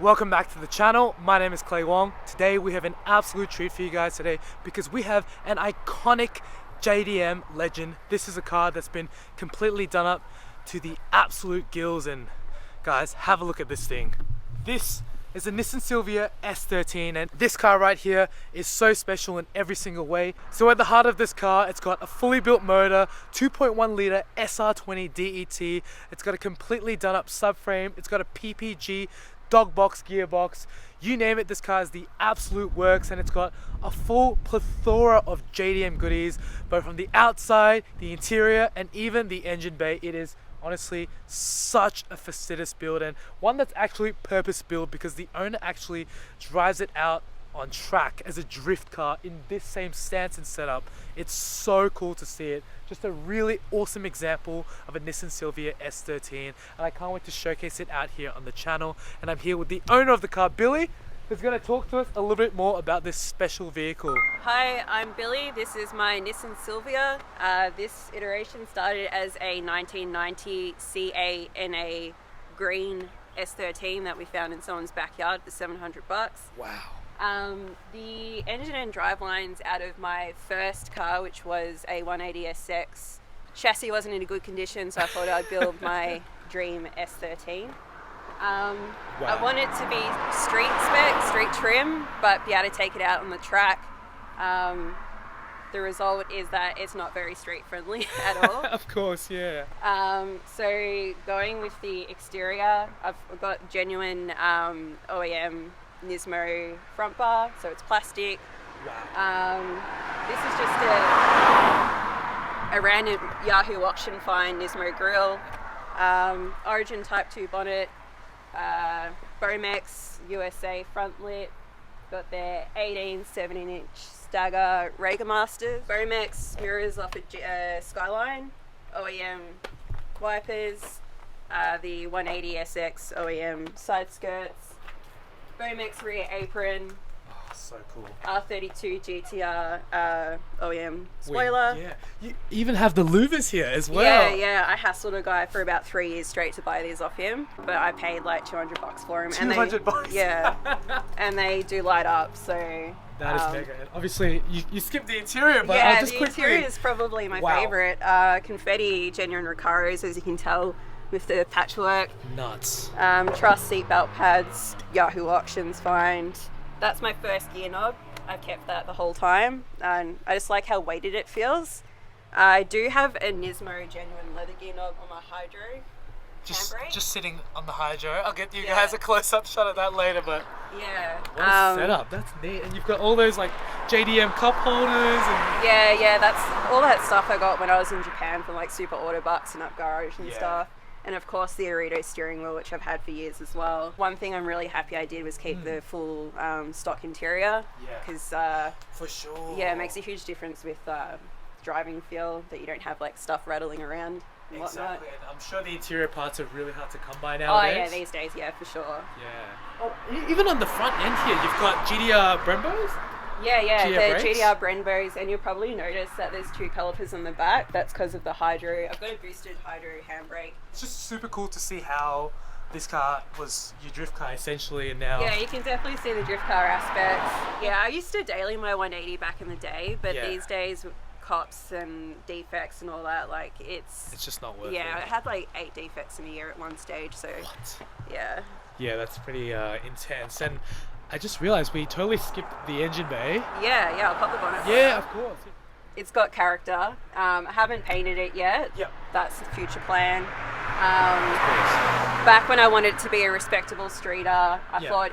welcome back to the channel. My name is Clay Wong. Today we have an absolute treat for you guys today because we have an iconic JDM legend. This is a car that's been completely done up to the absolute gills, and guys, have a look at this thing. This is a Nissan Silvia S13, and this car right here is so special in every single way. So at the heart of this car, it's got a fully built motor, 2.1 litre SR20 DET. It's got a completely done up subframe. It's got a PPG dog box gearbox. You name it, this car is the absolute works, and it's got a full plethora of JDM goodies, both from the outside, the interior, and even the engine bay. It is honestly such a fastidious build, and one that's actually purpose built because the owner actually drives it out on track as a drift car in this same stance and setup. It's so cool to see it. Just a really awesome example of a Nissan Silvia S13, and I can't wait to showcase it out here on the channel. And I'm here with the owner of the car, Billie, who's going to talk to us a little bit more about this special vehicle. Hi, I'm Billie. This is my Nissan Silvia. This iteration started as a 1990 CA green S13 that we found in someone's backyard for $700. Wow. The engine and drive lines out of my first car, which was a 180SX, chassis wasn't in a good condition, so I thought I'd build my dream S13. Wow. I want it to be street spec, street trim, but be able to take it out on the track. The result is that it's not very street friendly at all. Of course, yeah. So going with the exterior, I've got genuine OEM Nismo front bar, so it's plastic. Wow. This is just a random Yahoo auction find Nismo grille, Origin Type 2 bonnet, Bomex USA front lit, got their 18, 17-inch stagger Regulator, Bomex mirrors off a Skyline, OEM wipers, the 180SX OEM side skirts, Bomex rear apron. Oh, so cool. R32 GTi-R OEM spoiler. Yeah. You even have the louvers here as well. Yeah. I hassled a guy for about 3 years straight to buy these off him, but I paid like $200 for him. $200? Yeah. And they do light up, so. That is mega. Obviously, you skipped the interior, but yeah, I'll just quickly. Interior is probably my favorite. Confetti, genuine Recaros, as you can tell with the patchwork. Nuts. Truss seatbelt pads, Yahoo auctions find. That's my first gear knob. I've kept that the whole time, and I just like how weighted it feels. I do have a Nismo genuine leather gear knob on my hydro. Just sitting on the hydro. I'll get you guys a close-up shot of that later, but yeah. What a setup. That's neat. And you've got all those like JDM cup holders and yeah, that's all that stuff I got when I was in Japan from like Super Auto Bucks and Up Garage and stuff. And of course the Aredo steering wheel, which I've had for years as well. One thing I'm really happy I did was keep the full stock interior, because for sure. Yeah, it makes a huge difference with driving feel that you don't have like stuff rattling around. Exactly, and I'm sure the interior parts are really hard to come by nowadays. Oh yeah, these days, yeah, for sure. Yeah. Oh, even on the front end here, you've got GTi-R Brembos? Yeah, GTi-R the GTi-R Brembos, and you'll probably notice that there's two calipers on the back. That's because of the hydro. I've got a boosted hydro handbrake. It's just super cool to see how this car was your drift car essentially, and now. Yeah, you can definitely see the drift car aspects. Yeah, I used to daily my 180 back in the day, but these days, cops and defects and all that, like it's just not worth it. Yeah, I had like 8 defects in a year at one stage, so what? Yeah, that's pretty intense. And I just realized we totally skipped the engine bay. Yeah, I'll pop the bonnet. Yeah, of course. It's got character. I haven't painted it yet. Yep. That's the future plan. Back when I wanted it to be a respectable streeter, I thought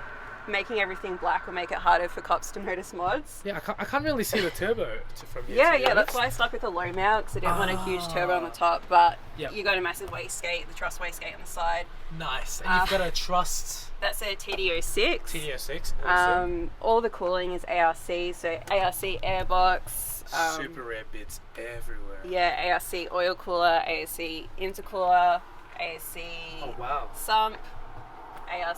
making everything black will make it harder for cops to notice mods. Yeah, I can't really see the turbo from here. Yeah, that's why I stuck with a low mount, because I didn't want a huge turbo on the top, but you got a massive wastegate, the truss wastegate on the side. Nice. And you've got a truss. That's a TD06. TD06. Awesome. All the cooling is ARC, so ARC airbox. Super rare bits everywhere. Yeah, ARC oil cooler, ARC intercooler, ARC Sump, ARC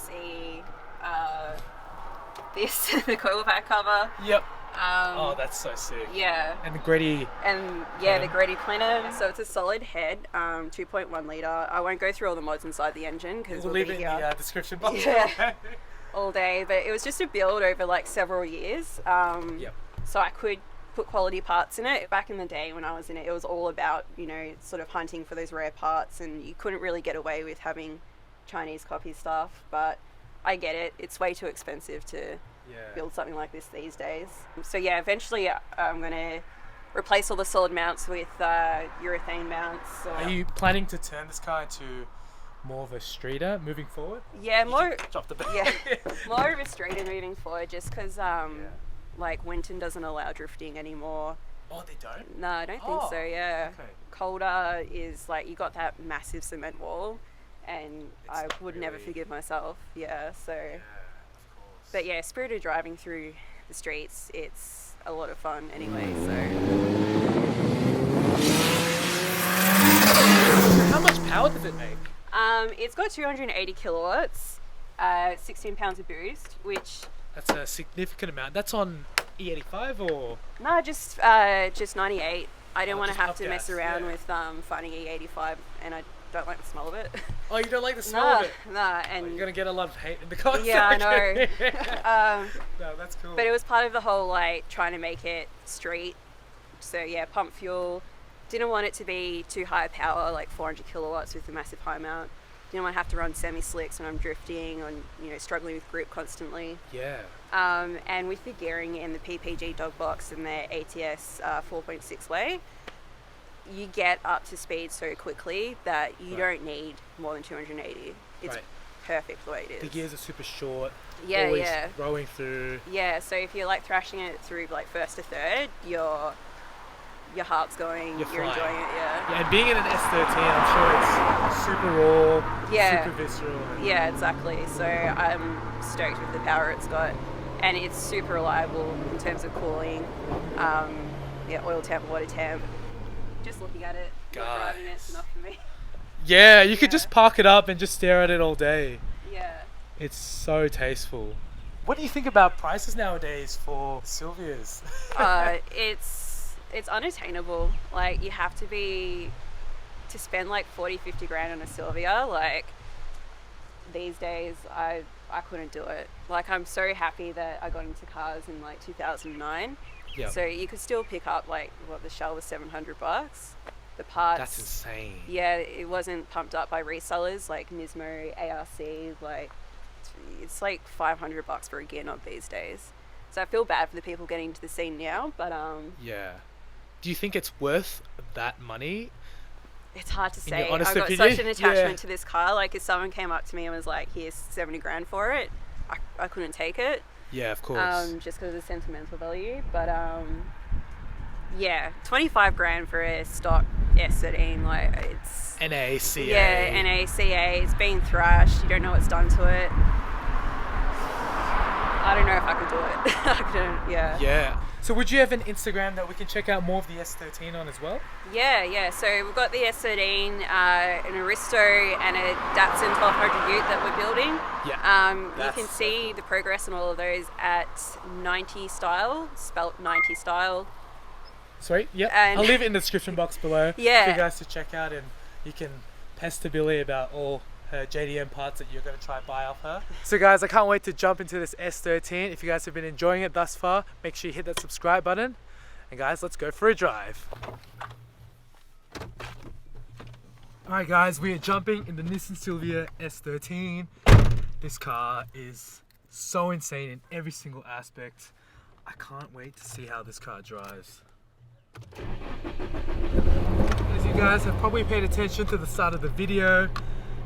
the coil pack cover. Yep. Oh, that's so sick. Yeah. And the GReddy. And yeah, the GReddy plenum. So it's a solid head, 2.1 litre. I won't go through all the mods inside the engine because we'll leave it in the description box. Yeah. all day, but it was just a build over like several years. Yep. So I could put quality parts in it. Back in the day when I was in it, it was all about, you know, sort of hunting for those rare parts, and you couldn't really get away with having Chinese copy stuff, but I get it. It's way too expensive to build something like this these days. So yeah, eventually I'm going to replace all the solid mounts with urethane mounts. Are you planning to turn this car into more of a streeter moving forward? Yeah, more Drop the bag. yeah, more of a streeter moving forward, just because like Winton doesn't allow drifting anymore. Oh, they don't? No, I don't think so. Yeah, okay. Colder is like you got that massive cement wall, and I would never forgive myself. Yeah, so. Yeah, of course. But yeah, spirited driving through the streets, it's a lot of fun anyway. So. How much power does it make? It's got 280 kilowatts, 16 pounds of boost, which. That's a significant amount. That's on E85 or? No, just 98. I didn't want to have to mess around with finding E85, and I don't like the smell of it. Oh, you don't like the smell of it? Nah, and you're gonna get a lot of hate in the comments. yeah, I know. No, that's cool. But it was part of the whole like trying to make it street. So yeah, pump fuel. Didn't want it to be too high power, like 400 kilowatts with a massive high mount. Didn't want to have to run semi-slicks when I'm drifting and, you know, struggling with grip constantly. Yeah. And with the gearing and the PPG dog box and the ATS 4.6 way, you get up to speed so quickly that you don't need more than 280. It's perfect the way it is. The gears are super short. Yeah, always yeah. Rolling through. Yeah, so if you're like thrashing it through like first to third, your heart's going, you're enjoying it, yeah. Yeah, and being in an S13, I'm sure it's super raw, super visceral. Yeah, exactly. So I'm stoked with the power it's got, and it's super reliable in terms of cooling. Yeah, oil temp, water temp. Just looking at it, not driving it's enough for me. Yeah, you could just park it up and just stare at it all day. Yeah. It's so tasteful. What do you think about prices nowadays for Silvias? It's unattainable. Like, you have to spend like 40-50 grand on a Silvia. Like, these days I couldn't do it. Like, I'm so happy that I got into cars in like 2009. Yeah. So you could still pick up like the shell was $700. The parts. That's insane. Yeah, it wasn't pumped up by resellers like Nismo, ARC. Like, it's like $500 for a gear knob these days. So I feel bad for the people getting into the scene now, but yeah. Do you think it's worth that money? It's hard to say. I've got such an attachment to this car. Like, if someone came up to me and was like, here's 70 grand for it, I couldn't take it. Yeah, of course. Just because of the sentimental value. But yeah, 25 grand for a stock S13, like, it's NACA. Yeah, NACA. It's been thrashed. You don't know what's done to it. I don't know if I could do it. I couldn't, Yeah. So would you have an Instagram that we can check out more of the S13 on as well? Yeah. So we've got the S13, an Aristo, and a Datsun 1200 Ute that we're building. Yeah. You can see the progress on all of those at 90 Style, spelt 90 Style. Sweet. Yep. And I'll leave it in the description box below for you guys to check out, and you can pester Billie about all her JDM parts that you're going to try buy off her. So guys, I can't wait to jump into this S13. If you guys have been enjoying it thus far, make sure you hit that subscribe button. And guys, let's go for a drive. Alright guys, we are jumping in the Nissan Silvia S13. This car is so insane in every single aspect. I can't wait to see how this car drives. As you guys have probably paid attention to the start of the video,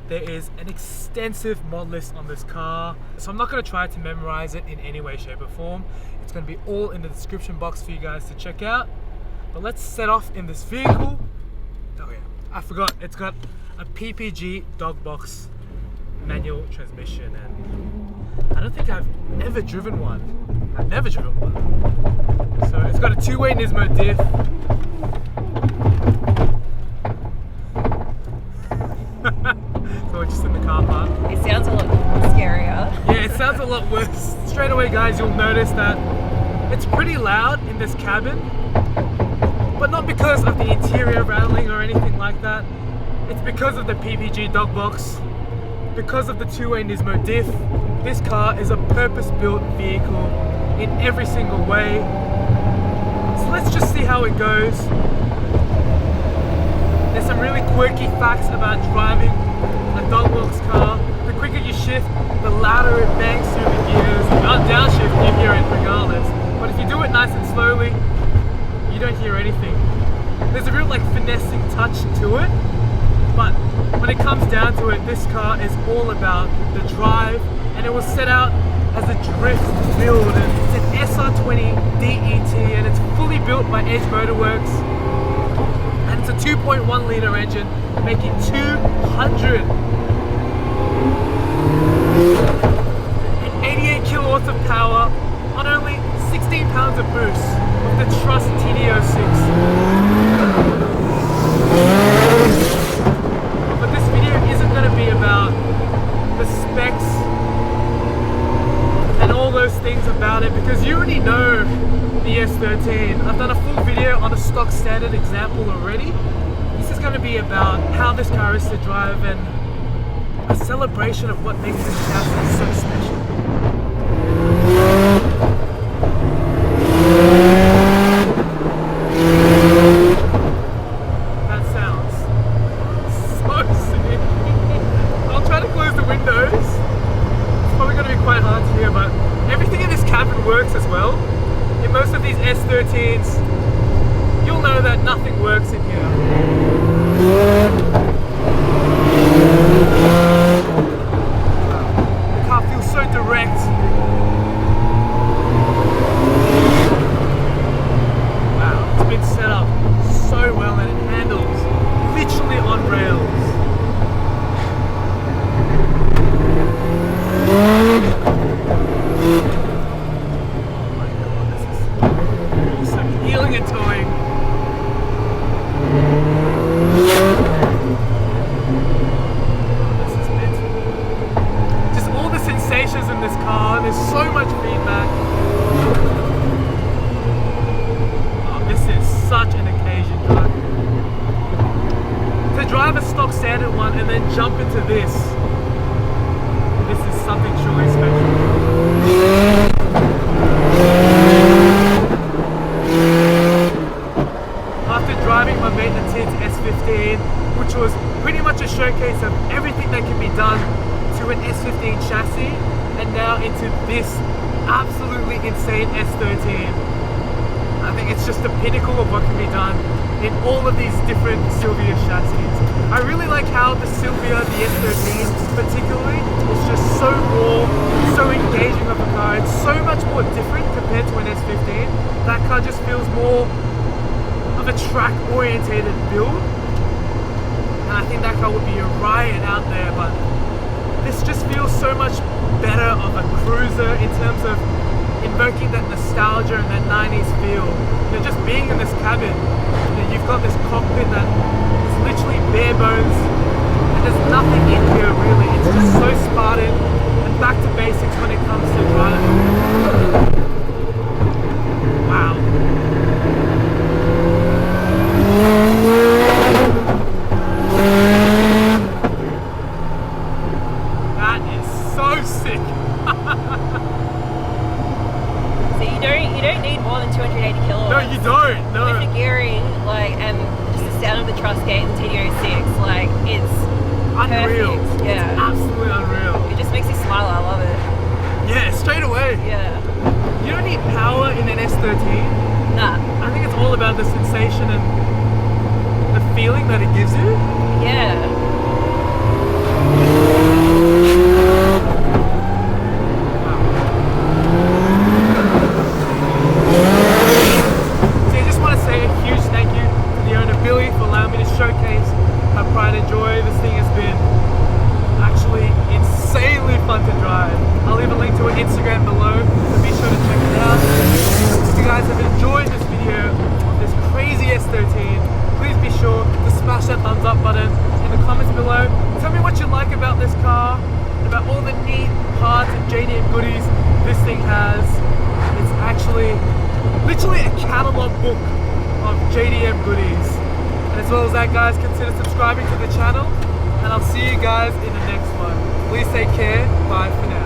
there is an extensive mod list on this car, so I'm not going to try to memorize it in any way, shape or form. It's going to be all in the description box for you guys to check out. But let's set off in this vehicle. Oh yeah, I forgot, it's got a PPG dog box manual transmission, and I don't think I've ever driven one. I've never driven one. So it's got a two-way Nismo diff. So we're just in the car park. It sounds a lot scarier. Yeah, it sounds a lot worse. Straight away guys, you'll notice that it's pretty loud in this cabin, but not because of the interior rattling or anything like that. It's because of the PPG dog box, because of the two-way Nismo diff, This car is a purpose-built vehicle in every single way. So let's just see how it goes. There's some really quirky facts about driving a dogworks car. The quicker you shift, the louder it bangs through the gears. Without downshift, you hear it regardless. But if you do it nice and slowly, you don't hear anything. There's a real like finessing touch to it. But when it comes down to it, this car is all about the drive, and it was set out as a drift build. And it's an SR20 DET, and it's fully built by Edge Motorworks. And it's a 2.1 litre engine, making 288 kilowatts of power on only 16 pounds of boost with the Trust TD06. But this video isn't going to be about the specs and all those things about it, because you already know the S13. I've done a full video on a stock standard example already. This is going to be about how this car is to drive and a celebration of what makes this chassis so special. That sounds so sick. I'll try to close the windows. It's probably going to be quite hard to hear, but everything in this cabin works as well. In most of these S13s, you'll know that nothing works in here. The car feels so direct. Wow, it's been set up so well and it handles literally on rails. Healing and towing. This is it. Just all the sensations in this car. There's so much feedback. Oh, this is such an occasion drive. To drive a stock standard one and then jump into this. This is something truly special. After driving my maintenance hit S15, which was pretty much a showcase of everything that can be done to an S15 chassis, and now into this absolutely insane S13. I think it's just the pinnacle of what can be done in all of these different Silvia chassis. I really like how the Silvia, the S13 particularly, is just so raw, so engaging of a car. It's so much more different compared to an S15. That car just feels more of a track-orientated build, and I think that car would be a riot out there, but this just feels so much better of a cruiser in terms of invoking that nostalgia and that 90s feel. You know, just being in this cabin, you know, you've got this cockpit that is literally bare bones, and there's nothing in here really. It's just so Spartan and back to basics when it comes to driving. Wow. That is so sick. So you don't need more than 280 kilowatts. No, you don't. No. With the gearing, like, and just the sound of the truss gate and the TD06, like, it's Unreal. perfect. Yeah. It's absolutely unreal. It just makes you smile. I love it. Yeah, straight away. Yeah. You don't need power in an S13. Nah. I think it's all about the sensation and the feeling that it gives you. Yeah. So I just want to say a huge thank you to the owner Billie for allowing me to showcase her pride and joy. This thing has been actually insanely fun to drive. I'll leave a link to her Instagram below, so be sure to check it out. If you guys have enjoyed this video of this crazy S13, please be sure to smash that thumbs up button in the comments below. Tell me what you like about this car, and about all the neat parts and JDM goodies this thing has. It's actually literally a catalog book of JDM goodies. And as well as that, guys, consider subscribing to the channel, and I'll see you guys in the next one. Please take care. Bye for now.